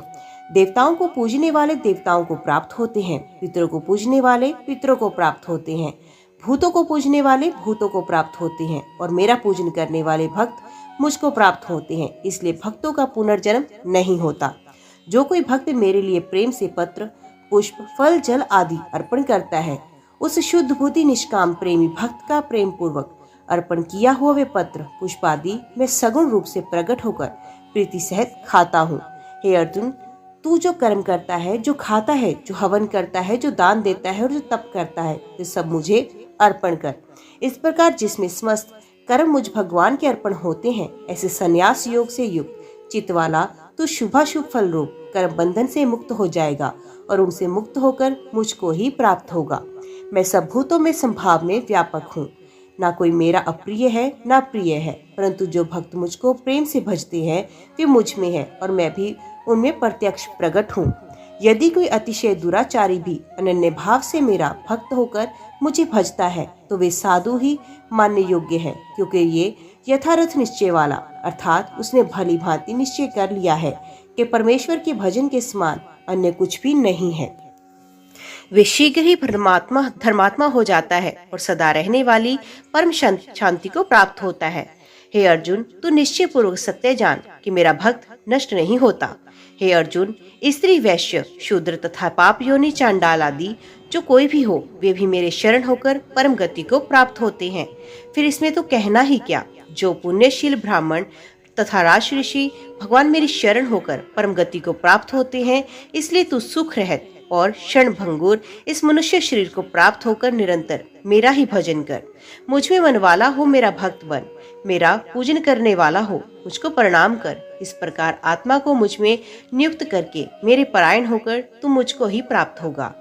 देवताओं को पूजने वाले देवताओं को प्राप्त होते हैं, पितरों को पूजने वाले पितरों को प्राप्त होते हैं, भूतों को पूजने वाले भूतों को प्राप्त होते हैं, और मेरा पूजन करने वाले भक्त मुझको प्राप्त होते हैं। इसलिए भक्तों का पुनर्जन्म नहीं होता। जो कोई भक्त मेरे लिए प्रेम से पत्र पुष्प फल जल आदि अर्पण करता है, उस शुद्ध बुद्धि निष्काम प्रेमी भक्त का प्रेम पूर्वक अर्पण किया हुआ वे पत्र पुष्प आदि मैं सगुण रूप से प्रकट होकर प्रीति सहित खाता हूँ। हे अर्जुन, तू जो कर्म करता है, जो खाता है, जो हवन करता है, जो दान देता है और जो तप करता है, वे सब मुझे अर्पण कर। इस प्रकार जिसमें समस्त कर्म मुझ भगवान के अर्पण होते हैं, ऐसे संन्यास योग से युक्त चित्त वाला तो शुभाशुभ फल रूप कर्म बंधन से मुक्त हो जाएगा और उनसे मुक्त होकर मुझको ही प्राप्त होगा। मैं सब भूतों में संभाव में व्यापक हूँ। ना कोई मेरा अप्रिय है ना प्रिय है, परंतु जो भक्त मुझको प्रेम से भजते हैं वे मुझ में है और मैं भी उनमें प्रत्यक्ष प्रकट हूँ। यदि कोई अतिशय दुराचारी भी अनन्य भाव से मेरा भक्त होकर मुझे भजता है तो वे साधु ही मानने योग्य है, क्योंकि ये यथार्थ निश्चय वाला अर्थात उसने भली भांति निश्चय कर लिया है कि परमेश्वर के भजन के समान अन्य कुछ भी नहीं है। वे शीघ्र ही धर्मात्मा हो जाता है और सदा रहने वाली परम शांति को प्राप्त होता है। हे अर्जुन, तू निश्चय पूर्वक सत्य जान कि मेरा भक्त नष्ट नहीं होता। हे अर्जुन, स्त्री, वैश्य, शूद्र तथा पाप योनि, चांडाल आदि जो कोई भी हो, वे भी मेरे शरण होकर परम गति को प्राप्त होते हैं। फिर इसमें तो कहना ही क्या, जो पुण्यशील ब्राह्मण तथा राज ऋषि भगवान मेरी शरण होकर परम गति को प्राप्त होते हैं, इसलिए तू सुख रहत और क्षण भंगुर इस मनुष्य शरीर को प्राप्त होकर निरंतर मेरा ही भजन कर। मुझ में मन वाला हो, मेरा भक्त बन, मेरा पूजन करने वाला हो, मुझको प्रणाम कर। इस प्रकार आत्मा को मुझ में नियुक्त करके मेरे परायण होकर तू मुझको ही प्राप्त होगा।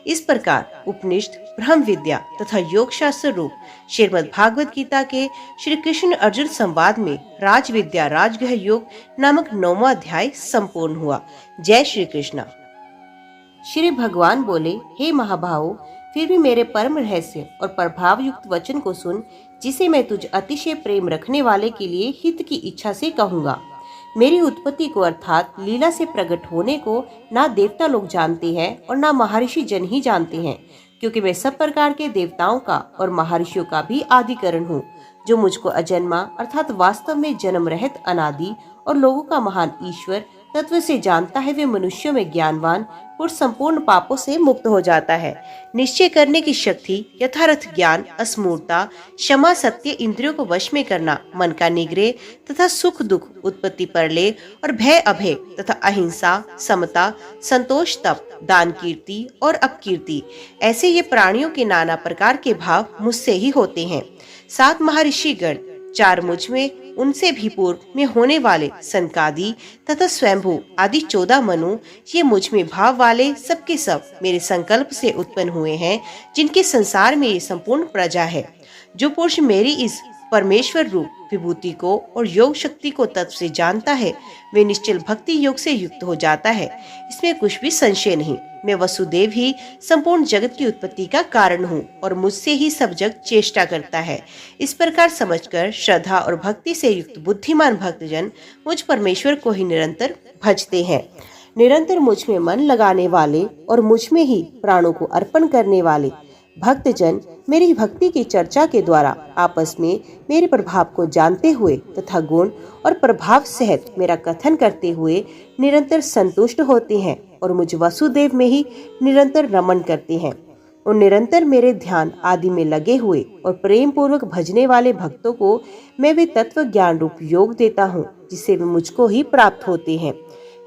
इस प्रकार उपनिषद, ब्रह्म विद्या तथा योग शास्त्र रूप श्रीमद् भागवत गीता के श्री कृष्ण अर्जुन संवाद में राज विद्या राजगृह योग नामक 9वां अध्याय संपूर्ण हुआ। जय श्री कृष्ण। श्री भगवान बोले, हे महाभावो, फिर भी मेरे परम रहस्य और प्रभाव युक्त वचन को सुन, जिसे मैं तुझ अतिशय प्रेम रखने वाले के लिए हित की इच्छा से कहूँगा। मेरी उत्पत्ति को अर्थात लीला से प्रकट होने को ना देवता लोग जानते हैं और ना महर्षि जन ही जानते हैं, क्योंकि मैं सब प्रकार के देवताओं का और महर्षियों का भी आदिकरण हूँ। जो मुझको अजन्मा अर्थात वास्तव में जन्म रहित अनादि और लोगों का महान ईश्वर तत्व से जानता है, वे मनुष्यों में ज्ञानवान और संपूर्ण पापों से मुक्त हो जाता है। निश्चय करने की शक्ति, यथार्थ ज्ञान, अस्मूर्ता, क्षमा, सत्य, इंद्रियों को वश में करना, मन का निग्रह तथा सुख दुख, उत्पत्ति प्रलय और भय अभय तथा अहिंसा, समता, संतोष, तप, दान, कीर्ति और अपकीर्ति, ऐसे ये प्राणियों के नाना प्रकार के भाव मुझसे ही होते हैं। 7 महर्षिगण, 4 मुझ में, उनसे भी पूर्व में होने वाले सनकादि तथा स्वयंभू आदि 14 मनु, ये मुझ में भाव वाले सबके सब मेरे संकल्प से उत्पन्न हुए हैं, जिनके संसार में ये संपूर्ण प्रजा है। जो पुरुष मेरी इस परमेश्वर रूप विभूति को और योग शक्ति को तत्व से जानता है, वे निश्चल भक्ति योग से युक्त हो जाता है। इसमें कुछ भी संशय नहीं। मैं वसुदेव ही संपूर्ण जगत की उत्पत्ति का कारण हूँ और मुझसे ही सब जग चेष्टा करता है। इस प्रकार समझकर श्रद्धा और भक्ति से युक्त बुद्धिमान भक्तजन मुझ परमेश्वर को ही निरंतर भजते हैं। निरंतर मुझ में मन लगाने वाले और मुझ में ही प्राणों को अर्पण करने वाले भक्तजन मेरी भक्ति की चर्चा के द्वारा आपस में मेरे प्रभाव को जानते हुए तथा गुण और प्रभाव सहित मेरा कथन करते हुए निरंतर संतुष्ट होते हैं और मुझ वसुदेव में ही निरंतर रमण करते हैं। और निरंतर मेरे ध्यान आदि में लगे हुए और प्रेम पूर्वक भजने वाले भक्तों को मैं वे तत्व ज्ञान रूप योग देता हूँ, जिससे वे मुझको ही प्राप्त होते हैं।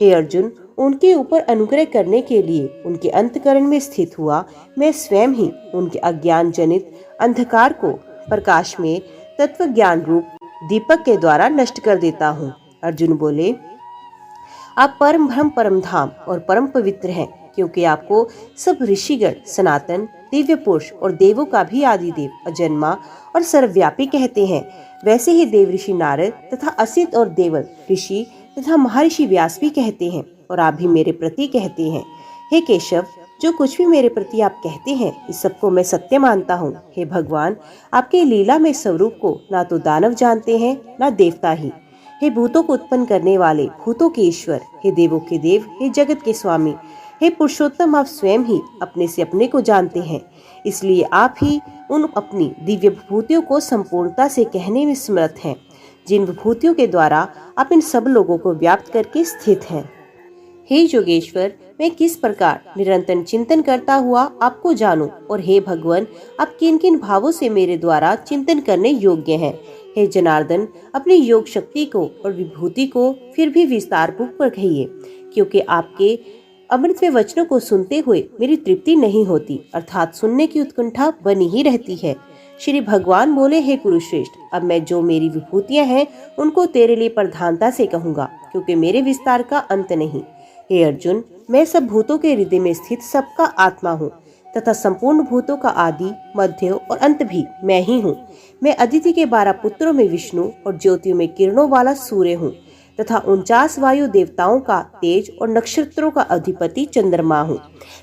हे अर्जुन, उनके ऊपर अनुग्रह करने के लिए उनके अंतकरण में स्थित हुआ मैं स्वयं ही उनके अज्ञान जनित अंधकार को प्रकाश में तत्व ज्ञान रूप दीपक के द्वारा नष्ट कर देता हूँ। अर्जुन बोले, आप परम ब्रह्म, परम धाम और परम पवित्र हैं, क्योंकि आपको सब ऋषिगण सनातन, दिव्य पुरुष और देवों का भी आदिदेव, अजन्मा और सर्वव्यापी कहते हैं। वैसे ही देव ऋषि नारद तथा असित और देवल ऋषि तथा महर्षि व्यास भी कहते हैं और आप भी मेरे प्रति कहते हैं। हे केशव, जो कुछ भी मेरे प्रति आप कहते हैं, इस सबको मैं सत्य मानता हूँ। हे भगवान, आपके लीला में स्वरूप को ना तो दानव जानते हैं ना देवता ही। हे भूतों को उत्पन्न करने वाले, भूतों के ईश्वर, हे देवों के देव, हे जगत के स्वामी, हे पुरुषोत्तम, आप स्वयं ही अपने से अपने को जानते हैं। इसलिए आप ही उन अपनी दिव्य विभूतियों को संपूर्णता से कहने में समर्थ हैं, जिन विभूतियों के द्वारा आप इन सब लोगों को व्याप्त करके स्थित हैं। हे योगेश्वर, मैं किस प्रकार निरंतर चिंतन करता हुआ आपको जानूं, और हे भगवान, आप किन किन भावों से मेरे द्वारा चिंतन करने योग्य हैं। हे जनार्दन, अपनी योग शक्ति को और विभूति को फिर भी विस्तार पूर्वक कहिए, क्योंकि आपके अमृत वचनों को सुनते हुए मेरी तृप्ति नहीं होती, अर्थात सुनने की उत्कंठा बनी ही रहती है। श्री भगवान बोले, हे कुरुश्रेष्ठ, अब मैं जो मेरी विभूतियां हैं उनको तेरे लिए प्रधानता से कहूँगा, क्योंकि मेरे विस्तार का अंत नहीं। हे अर्जुन, मैं सब भूतों के हृदय में स्थित सबका आत्मा हूँ। तथा संपूर्ण भूतों का आदि, मध्य और अंत भी मैं ही हूँ। मैं अदिति के 12 पुत्रों में विष्णु और ज्योतियों में किरणों वाला सूर्य हूँ तथा 49 वायु देवताओं का तेज और नक्षत्रों का अधिपति चंद्रमा हूँ।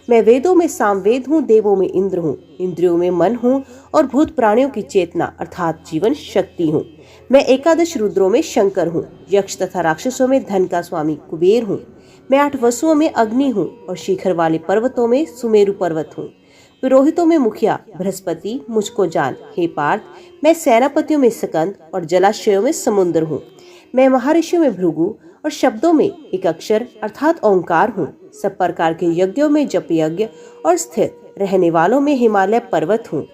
मैं वेदों में सामवेद हूँ, देवों में इंद्र हूँ, इंद्रियों में मन हूँ और भूत प्राणियों की चेतना अर्थात जीवन शक्ति हूँ। मैं 11 रुद्रों में शंकर हूँ, यक्ष तथा राक्षसों में धन का स्वामी कुबेर हूँ। मैं 8 वसुओं में अग्नि हूँ और शिखर वाले पर्वतों में सुमेरु पर्वत हूँ। पुरोहितों में मुखिया बृहस्पति मुझको जान। हे पार्थ, मैं सेनापतियों में सकंद और जलाशयों में समुद्र हूँ। मैं महर्षियों में भृगु और शब्दों में एक अक्षर अर्थात ओंकार हूँ। सब प्रकार के यज्ञों में जप यज्ञ और स्थिर रहने वालों में हिमालय पर्वत हूँ।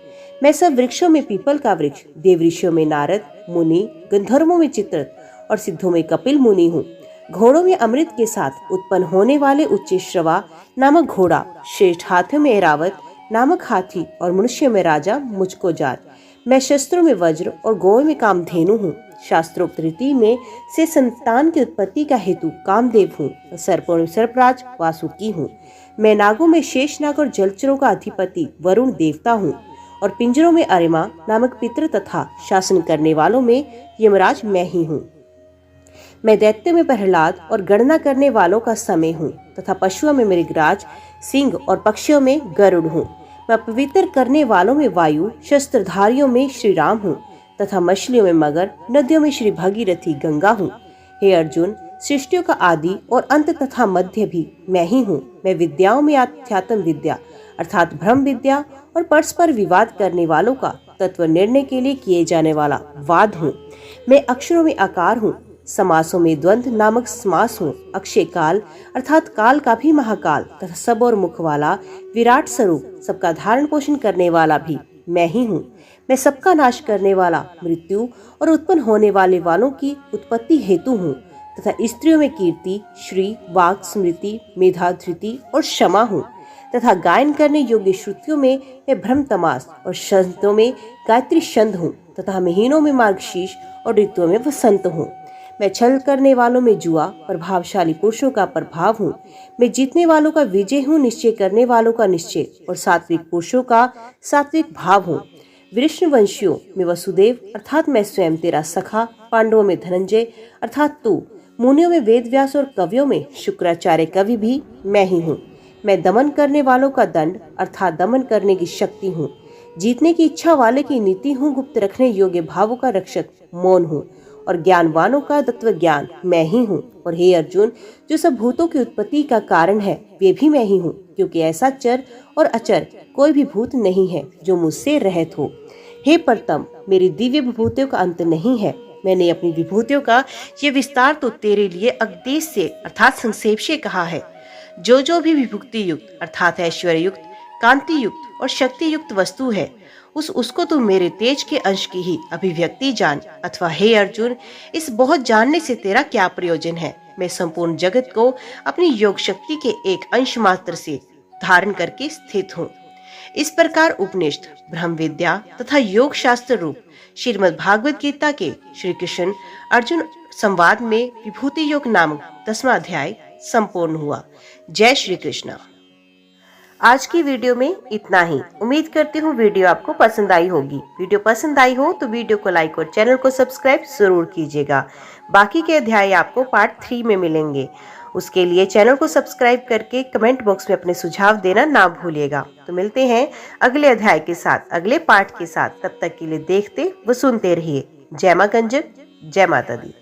मैं सब वृक्षों में पीपल का वृक्ष, देव ऋषियों में नारद मुनि, गंधर्वों में चित्ररथ और सिद्धों में कपिल मुनि हूँ। घोड़ों में अमृत के साथ उत्पन्न होने वाले उच्चश्रवा नामक घोड़ा, श्रेष्ठ हाथियों में ऐरावत नामक हाथी और मनुष्य में राजा मुझको जान। मैं शस्त्रों में वज्र और गौओं में कामधेनु हूँ। शास्त्रोक्त रीति में से संतान की उत्पत्ति का हेतु कामदेव हूँ और सर्पों में सर्पराज वासुकी हूँ। मैं नागों में शेषनाग और जलचरों का अधिपति वरुण देवता हूँ और पिंजरों में अरिमा नामक पितृ तथा शासन करने वालों में यमराज मैं ही हूँ। मैं दैत्य में प्रहलाद और गणना करने वालों का समय हूँ तथा पशुओं में मृगराज सिंह और पक्षियों में गरुड़ हूँ। मैं पवित्र करने वालों में वायु, शस्त्रधारियों में श्री राम हूँ तथा मछलियों में मगर, नदियों में श्री भगीरथी गंगा हूँ। हे अर्जुन, सृष्टियों का आदि और अंत तथा मध्य भी मैं ही हूँ। मैं विद्याओं में अध्यात्म विद्या अर्थात ब्रह्म विद्या और परस्पर विवाद करने वालों का तत्व निर्णय के लिए किए जाने वाला वाद हूँ। मैं अक्षरों में आकार हूँ, समासों में द्वंद्व नामक समास हूँ। अक्षय काल अर्थात काल का भी महाकाल तथा सब और मुख वाला विराट स्वरूप, सबका धारण पोषण करने वाला भी मैं ही हूँ। मैं सबका नाश करने वाला, मृत्यु और उत्पन्न होने वालों की उत्पत्ति हेतु हूँ तथा स्त्रियों में कीर्ति, श्री, वाक, स्मृति, मेधा, धृति और क्षमा हूँ तथा गायन करने योग्य श्रुतियों में मैं ब्रह्म तमास और शब्दों में गायत्री छंद हूँ तथा महीनों में मार्गशीर्ष और ऋतुओं में वसंत हूँ। मैं छल करने वालों में जुआ, प्रभावशाली पुरुषों का प्रभाव हूँ। मैं जीतने वालों का विजय हूँ, निश्चय करने वालों का निश्चय और सात्विक पुरुषों का सात्विक भाव हूँ। विष्णुवंशियों में वसुदेव अर्थात मैं स्वयं तेरा सखा, पांडवों में धनंजय अर्थात तू, मुनियों में वेदव्यास और कवियों में शुक्राचार्य कवि भी मैं ही हूँ। मैं दमन करने वालों का दंड अर्थात दमन करने की शक्ति हूँ। जीतने की इच्छा वाले की नीति हूँ। गुप्त रखने योग्य भावों का रक्षक मौन हूँ और ज्ञानवानों का तत्व ज्ञान मैं ही हूँ। और हे अर्जुन, जो सब भूतों की उत्पत्ति का कारण है वे भी मैं ही हूँ, क्योंकि ऐसा चर और अचर कोई भी भूत नहीं है जो मुझसे रहित हो। हे परतम, मेरी दिव्य विभूतियों का अंत नहीं है। मैंने अपनी विभूतियों का ये विस्तार तो तेरे लिए अगदेश से अर्थात संक्षेप से कहा है। जो भी विभूति युक्त अर्थात ऐश्वर्य युक्त, कांति युक्त और शक्ति युक्त वस्तु है, उसको तो मेरे तेज के अंश की ही अभिव्यक्ति जान। अथवा हे अर्जुन, इस बहुत जानने से तेरा क्या प्रयोजन है? मैं संपूर्ण जगत को अपनी योग शक्ति के एक अंश मात्र से धारण करके स्थित हूँ। इस प्रकार उपनिषद, ब्रह्म विद्या तथा योग शास्त्र रूप श्रीमद् भागवत गीता के श्री कृष्ण अर्जुन संवाद में विभूति योग नामक 10वां अध्याय संपूर्ण हुआ। जय श्री कृष्ण। आज की वीडियो में इतना ही। उम्मीद करती हूँ वीडियो आपको पसंद आई होगी। वीडियो पसंद आई हो तो वीडियो को लाइक और चैनल को सब्सक्राइब जरूर कीजिएगा। बाकी के अध्याय आपको पार्ट 3 में मिलेंगे। उसके लिए चैनल को सब्सक्राइब करके कमेंट बॉक्स में अपने सुझाव देना ना भूलिएगा। तो मिलते हैं अगले अध्याय के साथ, अगले पार्ट के साथ। तब तक के लिए देखते व सुनते रहिए। जय मां गंजन, जय माता दी।